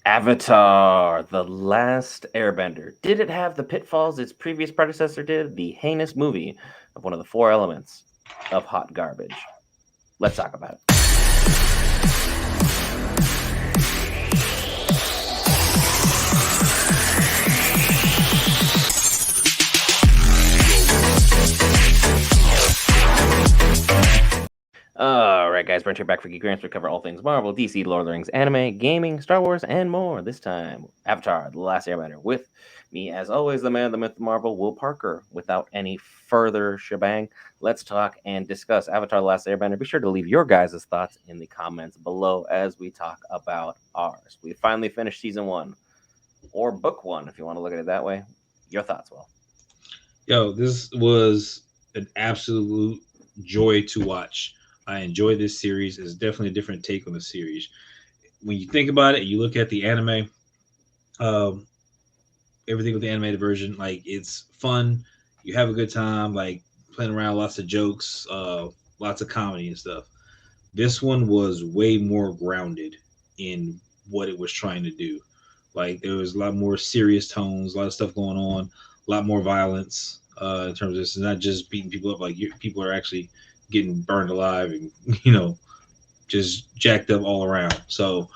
Avatar, The Last Airbender. Did it have the pitfalls its previous predecessor did? The heinous movie of one of the four elements of hot garbage. Let's talk about it. All right, guys, Brent here back for Geek. We cover all things Marvel, DC, Lord of the Rings, anime, gaming, Star Wars, and more. This time, Avatar: The Last Airbender. With me, as always, the man, the myth, the Marvel, Will Parker. Without any further shebang, let's talk and discuss Avatar: The Last Airbender. Be sure to leave your guys' thoughts in the comments below as we talk about ours. We finally finished season one, or book one, if you want to look at it that way. Your thoughts, Will? Yo, this was an absolute joy to watch. I enjoy this series. It's definitely a different take on the series. When you think about it, you look at the anime, um, everything with the animated version, like it's fun. You have a good time, like playing around, lots of jokes, lots of comedy and stuff. This one was way more grounded in what it was trying to do. Like there was a lot more serious tones, a lot of stuff going on, a lot more violence. In terms of this, it's not just beating people up. Like people are actually getting burned alive and just jacked up all around. So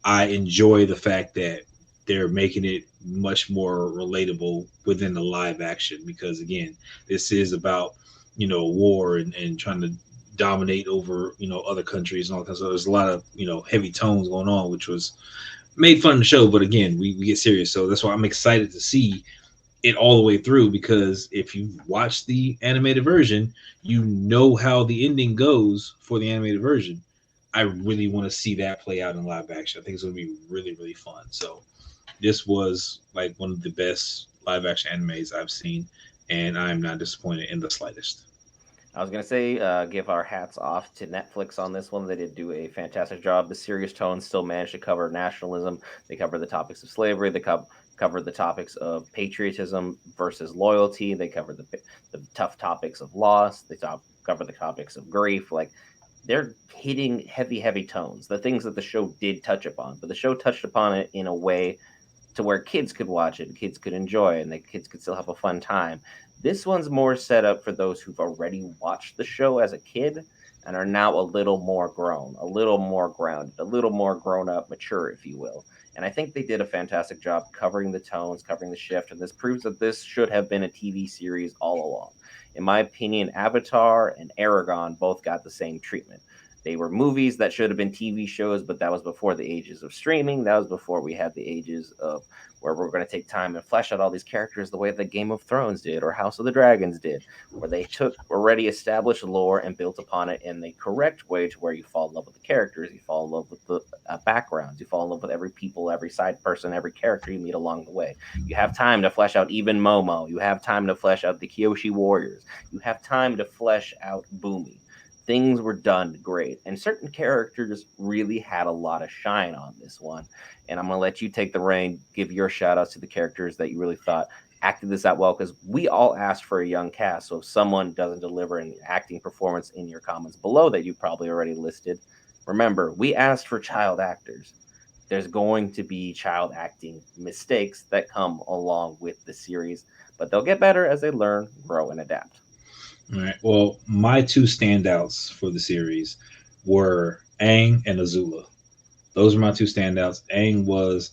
I enjoy the fact that they're making it much more relatable within the live action because again, this is about war and trying to dominate over other countries and all that. So there's a lot of heavy tones going on, which was made fun of the show. But again, we get serious, so that's why I'm excited to see it all the way through because if you watch the animated version, you know how the ending goes for the animated version. I really want to see that play out in live action. I think it's going to be really, really fun. So this was like one of the best live action animes I've seen, and I'm not disappointed in the slightest. I was gonna say, give our hats off to Netflix on this one. They did do a fantastic job. The serious tone still managed to cover nationalism. They covered the topics of slavery. They covered the topics of patriotism versus loyalty. They covered the tough topics of loss. They covered the topics of grief. Like they're hitting heavy tones. The things that the show did touch upon, but the show touched upon it in a way to where kids could watch it, kids could enjoy it, and the kids could still have a fun time. This one's more set up for those who've already watched the show as a kid and are now a little more grown, a little more grounded, a little more grown up, mature, if you will. And I think they did a fantastic job covering the tones, covering the shift. And this proves that this should have been a TV series all along. In my opinion, Avatar and Aragon both got the same treatment. They were movies that should have been TV shows, but that was before the ages of streaming. That was before we had the ages of where we're going to take time and flesh out all these characters the way that Game of Thrones did or House of the Dragons did, where they took already established lore and built upon it in the correct way to where you fall in love with the characters, you fall in love with the backgrounds, you fall in love with every people, every side person, every character you meet along the way. You have time to flesh out even Momo. You have time to flesh out the Kyoshi Warriors. You have time to flesh out Boomy. Things were done great, and certain characters really had a lot of shine on this one. And I'm gonna let you take the reign, give your shout outs to the characters that you really thought acted this out well, because we all asked for a young cast. So if someone doesn't deliver an acting performance in your comments below that you probably already listed, remember we asked for child actors. There's going to be child acting mistakes that come along with the series, but they'll get better as they learn, grow, and adapt. All right. Well, my two standouts for the series were Aang and Azula. Those were my two standouts. Aang was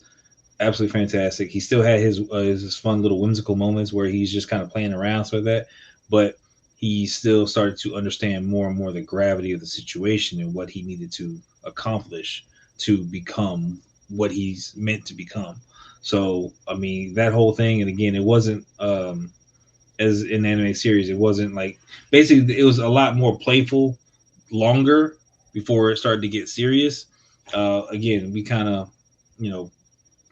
absolutely fantastic. He still had his fun little whimsical moments where he's just kind of playing around so that, but he still started to understand more and more the gravity of the situation and what he needed to accomplish to become what he's meant to become. So I mean that whole thing, and again, it wasn't as in the anime series. It wasn't like basically it was a lot more playful, longer before it started to get serious. Again, we kind of you know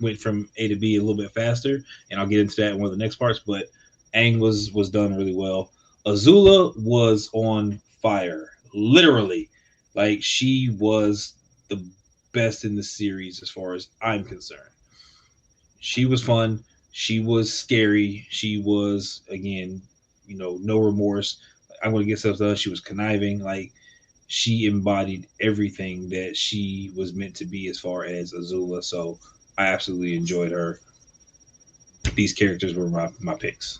went from A to B a little bit faster, and I'll get into that in one of the next parts. But Aang was done really well. Azula was on fire, literally. Like she was the best in the series as far as I'm concerned. She was fun. She was scary. She was again, no remorse. I'm gonna get stuff done. She was conniving. Like she embodied everything that she was meant to be as far as Azula. So I absolutely enjoyed her. These characters were my picks.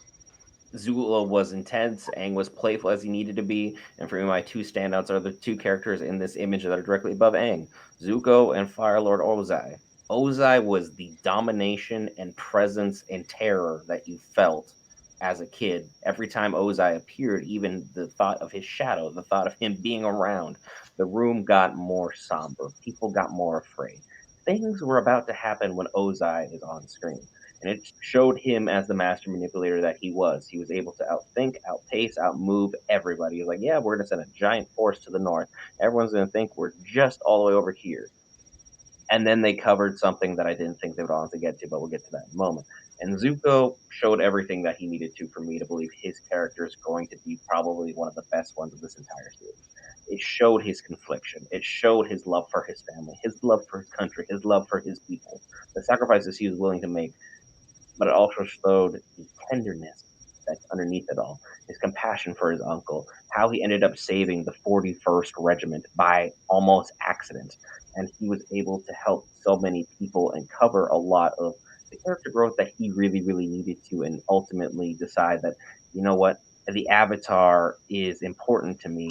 Zula was intense, Aang was playful as he needed to be, and for me, my two standouts are the two characters in this image that are directly above Aang, Zuko and Fire Lord Ozai. Ozai was the domination and presence and terror that you felt as a kid. Every time Ozai appeared, even the thought of his shadow, the thought of him being around, the room got more somber. People got more afraid. Things were about to happen when Ozai is on screen, and it showed him as the master manipulator that he was. He was able to outthink, outpace, outmove everybody. He was like, "Yeah, we're going to send a giant force to the north. Everyone's going to think we're just all the way over here." And then they covered something that I didn't think they would honestly get to, but we'll get to that in a moment. And Zuko showed everything that he needed to for me to believe his character is going to be probably one of the best ones of this entire series. It showed his confliction. It showed his love for his family, his love for his country, his love for his people, the sacrifices he was willing to make, but it also showed the tenderness that's underneath it all, his compassion for his uncle, how he ended up saving the 41st Regiment by almost accident. And he was able to help so many people and cover a lot of the character growth that he really, really needed to, and ultimately decide that, you know what, the avatar is important to me.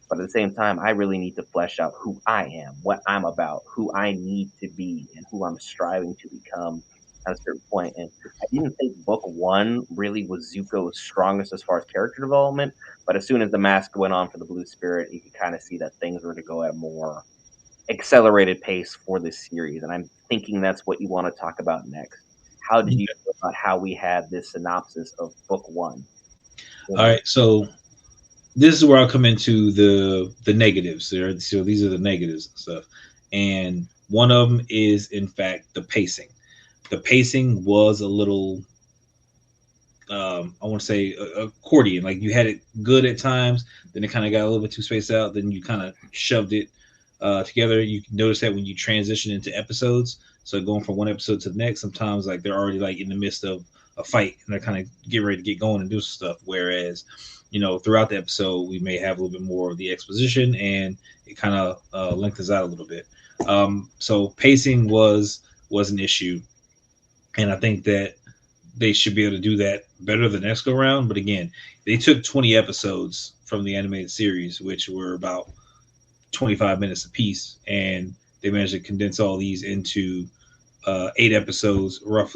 But at the same time, I really need to flesh out who I am, what I'm about, who I need to be, and who I'm striving to become at a certain point. And I didn't think book one really was Zuko's strongest as far as character development, but as soon as the mask went on for the Blue Spirit, you could kind of see that things were to go at a more accelerated pace for this series. And I'm thinking that's what you want to talk about next. How did you feel about how we had this synopsis of book one? All right, so this is where I'll come into the negatives. So these are the negatives and stuff, and one of them is in fact the pacing. The pacing was a little, I want to say, accordion. Like you had it good at times, then it kind of got a little bit too spaced out. Then you kind of shoved it together. You can notice that when you transition into episodes, so going from one episode to the next, sometimes like they're already like in the midst of a fight and they're kind of getting ready to get going and do some stuff. Whereas, throughout the episode, we may have a little bit more of the exposition and it kind of lengthens out a little bit. So pacing was an issue, and I think that they should be able to do that better the next go round. But again, they took 20 episodes from the animated series, which were about 25 minutes apiece, and they managed to condense all these into 8 episodes, rough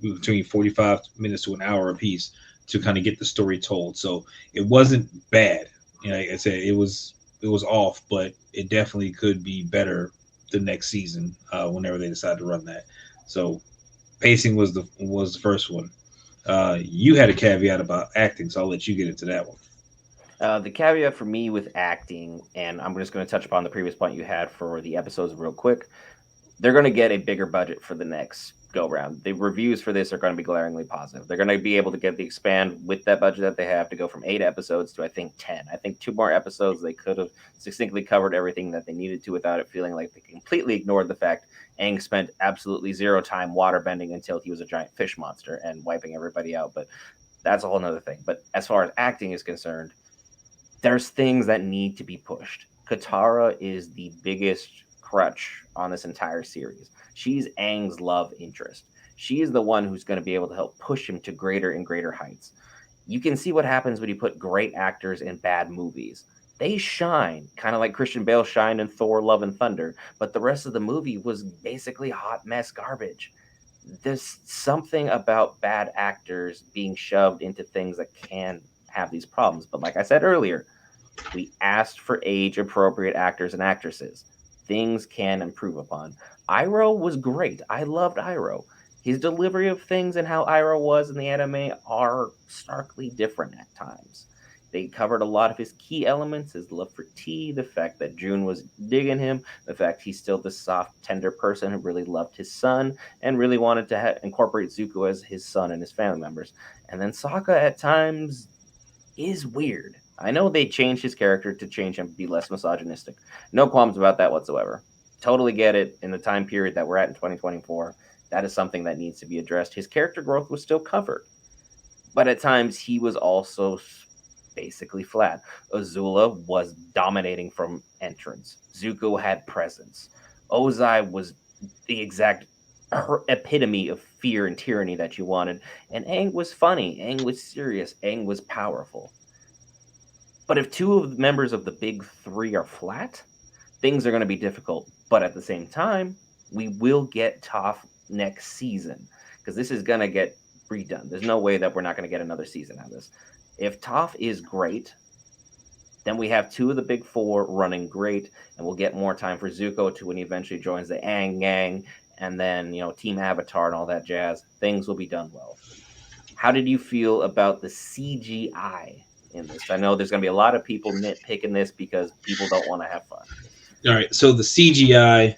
between 45 minutes to an hour apiece, to kind of get the story told. So it wasn't bad. Like I said, it was off, but it definitely could be better the next season whenever they decide to run that. So pacing was the first one. You had a caveat about acting, so I'll let you get into that one. The caveat for me with acting, and I'm just going to touch upon the previous point you had for the episodes real quick. They're going to get a bigger budget for the next go round. The reviews for this are going to be glaringly positive. They're going to be able to get the expand with that budget that they have to go from 8 episodes to I think 10. I think 2 more episodes they could have succinctly covered everything that they needed to without it feeling like they completely ignored the fact Aang spent absolutely zero time waterbending until he was a giant fish monster and wiping everybody out. But that's a whole nother thing. But as far as acting is concerned, there's things that need to be pushed. Katara is the biggest crutch on this entire series. She's Aang's love interest. She is the one who's going to be able to help push him to greater and greater heights. You can see what happens when you put great actors in bad movies. They shine, kind of like Christian Bale shined in Thor Love and Thunder, but the rest of the movie was basically hot mess garbage. There's something about bad actors being shoved into things that can have these problems. But like I said earlier, we asked for age appropriate actors and actresses. Things can improve upon. Iroh was great. I loved Iroh. His delivery of things and how Iroh was in the anime are starkly different at times. They covered a lot of his key elements, his love for tea, the fact that June was digging him, the fact he's still this soft, tender person who really loved his son and really wanted to incorporate Zuko as his son and his family members. And then Sokka at times is weird. I know they changed his character to change him to be less misogynistic. No qualms about that whatsoever. Totally get it in the time period that we're at in 2024. That is something that needs to be addressed. His character growth was still covered, but at times he was also basically flat. Azula was dominating from entrance. Zuko had presence. Ozai was the exact epitome of fear and tyranny that you wanted. And Aang was funny, Aang was serious, Aang was powerful. But if two of the members of the big three are flat, things are going to be difficult. But at the same time, we will get Toph next season because this is going to get redone. There's no way that we're not going to get another season out of this. If Toph is great, then we have two of the big four running great, and we'll get more time for Zuko to when he eventually joins the Aang Gang, and then Team Avatar and all that jazz. Things will be done well. How did you feel about the CGI in this? I know there's going to be a lot of people nitpicking this because people don't want to have fun. All right, so the CGI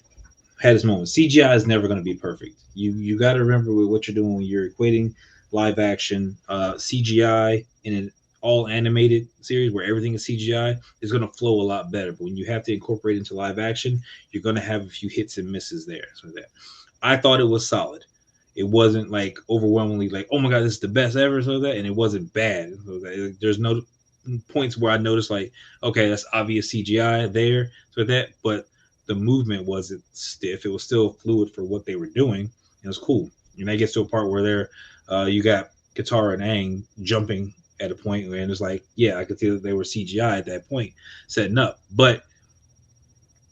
had its moments. CGI is never going to be perfect. You got to remember with what you're doing when you're equating live action CGI in an all animated series where everything is CGI is going to flow a lot better. But when you have to incorporate into live action, you're going to have a few hits and misses there. So that I thought it was solid. It wasn't like overwhelmingly like, oh my god, this is the best ever, so that, and it wasn't bad. So that, there's no points where I noticed like, okay, that's obvious CGI there, so that, but the movement wasn't stiff. It was still fluid for what they were doing. It was cool. And that gets to a part where you got Katara and Aang jumping at a point where it's like, yeah, I could see that they were CGI at that point setting up, but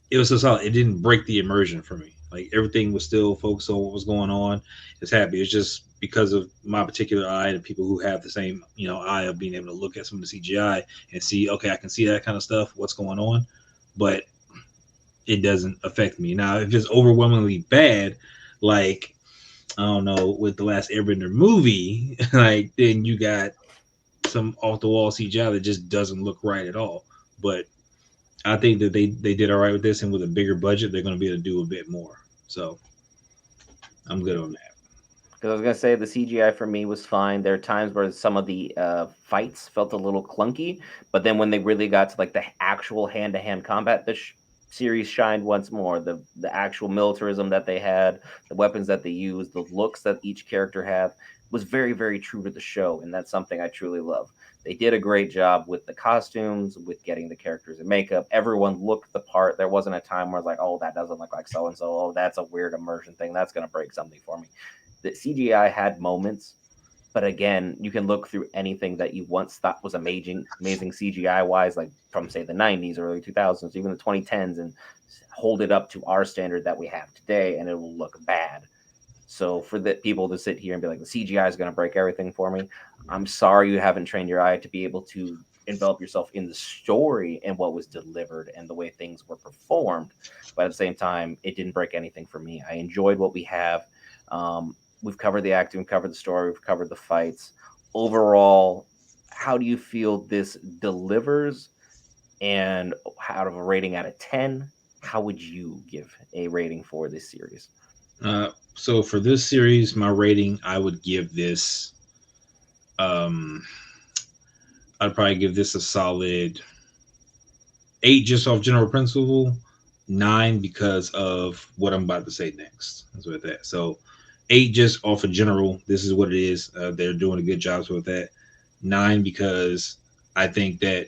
it was so solid. It didn't break the immersion for me. Like everything was still focused on what was going on. It's happy. It's just because of my particular eye and people who have the same, eye of being able to look at some of the CGI and see, okay, I can see that kind of stuff, what's going on, but it doesn't affect me. Now, if it's overwhelmingly bad, like I don't know, with the last Airbender movie, like then you got some off the wall CGI that just doesn't look right at all. But I think that they did all right with this, and with a bigger budget, they're going to be able to do a bit more. So I'm good on that. Because I was gonna say the CGI for me was fine. There are times where some of the fights felt a little clunky, but then when they really got to like the actual hand-to-hand combat, this series shined once more. The actual militarism that they had, the weapons that they used, the looks that each character had was very very true to the show, and that's something I truly love. They did a great job with the costumes, with getting the characters in makeup. Everyone looked the part. There wasn't a time where it's like, oh, that doesn't look like so and so. Oh, that's a weird immersion thing. That's gonna break something for me. The CGI had moments, but again, you can look through anything that you once thought was amazing CGI wise, like from say the 90s, early 2000s, even the 2010s, and hold it up to our standard that we have today, and it will look bad. So for the people to sit here and be like the CGI is going to break everything for me, I'm sorry you haven't trained your eye to be able to envelop yourself in the story and what was delivered and the way things were performed. But at the same time, it didn't break anything for me. I enjoyed what we have. We've covered the acting, we've covered the story, we've covered the fights. Overall, how do you feel this delivers? And out of a rating out of 10, how would you give a rating for this series? So for this series, my rating, I would give this. Um, I'd probably give this a solid 8 just off general principle, 9 because of what I'm about to say next. That's what that. So 8 just off of general. This is what it is. They're doing a good job with that. 9 because I think that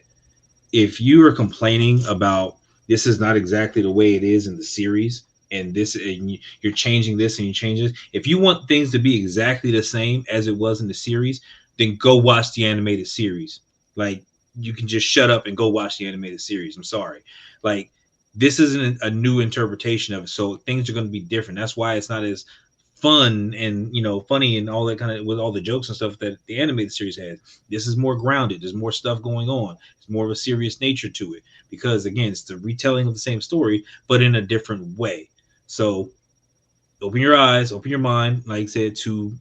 if you are complaining about this is not exactly the way it is in the series, and this and you're changing this and you change this, if you want things to be exactly the same as it was in the series, then go watch the animated series. Like you can just shut up and go watch the animated series. I'm sorry. Like this isn't a new interpretation of it, so things are going to be different. That's why it's not as fun and funny and all that kind of with all the jokes and stuff that the animated series has. This is more grounded. There's more stuff going on. It's more of a serious nature to it because again, it's the retelling of the same story but in a different way. So open your eyes, open your mind, like I said, to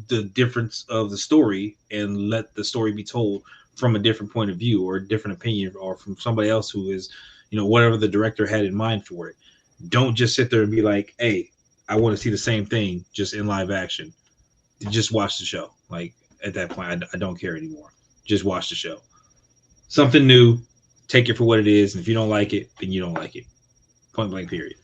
the difference of the story and let the story be told from a different point of view or a different opinion or from somebody else who is, whatever the director had in mind for it. Don't just sit there and be like, hey, I want to see the same thing just in live action. Just watch the show. Like at that point, I don't care anymore. Just watch the show. Something new, take it for what it is. And if you don't like it, then you don't like it. Point blank, period.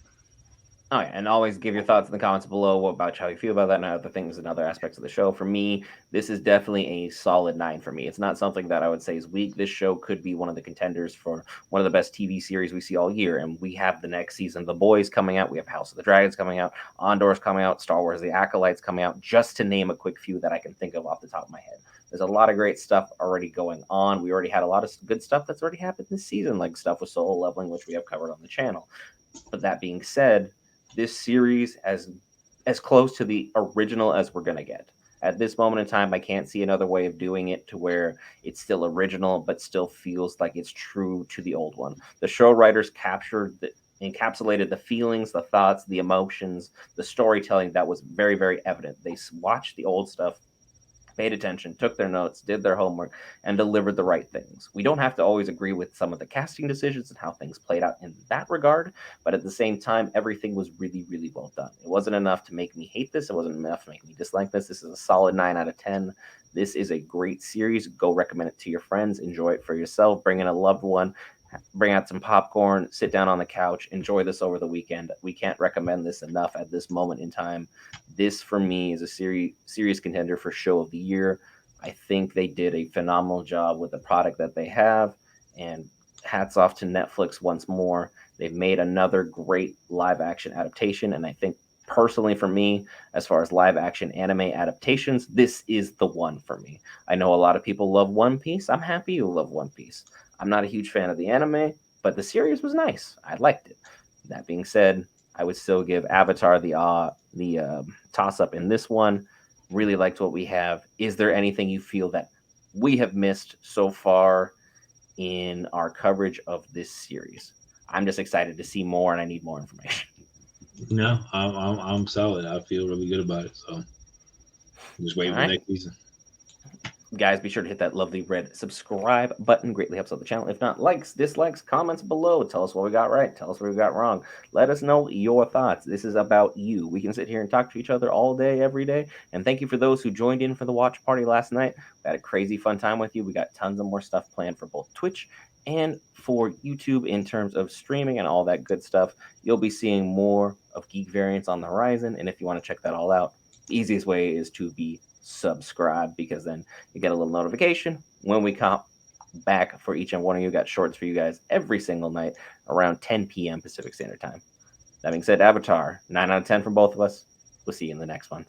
Oh, yeah, and always give your thoughts in the comments below about how you feel about that and other things and other aspects of the show. For me, this is definitely a solid 9 for me. It's not something that I would say is weak. This show could be one of the contenders for one of the best TV series we see all year. And we have the next season, The Boys coming out. We have House of the Dragons coming out. Andor's coming out. Star Wars: The Acolytes coming out. Just to name a quick few that I can think of off the top of my head. There's a lot of great stuff already going on. We already had a lot of good stuff that's already happened this season, like stuff with solo leveling, which we have covered on the channel. But that being said, this series as close to the original as we're going to get. At this moment in time, I can't see another way of doing it to where it's still original, but still feels like it's true to the old one. The show writers encapsulated the feelings, the thoughts, the emotions, the storytelling that was very, very evident. They watched the old stuff, paid attention, took their notes, did their homework, and delivered the right things. We don't have to always agree with some of the casting decisions and how things played out in that regard, but at the same time, everything was really, really well done. It wasn't enough to make me hate this. It wasn't enough to make me dislike this. This is a solid 9 out of 10. This is a great series. Go recommend it to your friends. Enjoy it for yourself. Bring in a loved one. Bring out some popcorn, sit down on the couch, enjoy this over the weekend. We can't recommend this enough at this moment in time. This for me is a serious contender for show of the year. I think they did a phenomenal job with the product that they have, and hats off to Netflix once more. They've made another great live action adaptation, and I think personally for me, as far as live action anime adaptations, this is the one for me. I know a lot of people love One Piece. I'm happy you love One Piece. I'm not a huge fan of the anime, but the series was nice. I liked it. That being said, I would still give Avatar the toss up in this one. Really liked what we have. Is there anything you feel that we have missed so far in our coverage of this series? I'm just excited to see more, and I need more information. No, I'm solid. I feel really good about it. So just All waiting for right. next season. Guys, be sure to hit that lovely red subscribe button. Greatly helps out the channel. If not, likes, dislikes, comments below. Tell us what we got right. Tell us what we got wrong. Let us know your thoughts. This is about you. We can sit here and talk to each other all day, every day. And thank you for those who joined in for the watch party last night. We had a crazy fun time with you. We got tons of more stuff planned for both Twitch and for YouTube in terms of streaming and all that good stuff. You'll be seeing more of Geek Variants on the horizon. And if you want to check that all out, the easiest way is to be subscribed, because then you get a little notification when we come back for each and one of you. Got shorts for you guys every single night around 10 p.m. Pacific Standard Time. That being said, Avatar, 9 out of 10 from both of us. We'll see you in the next one.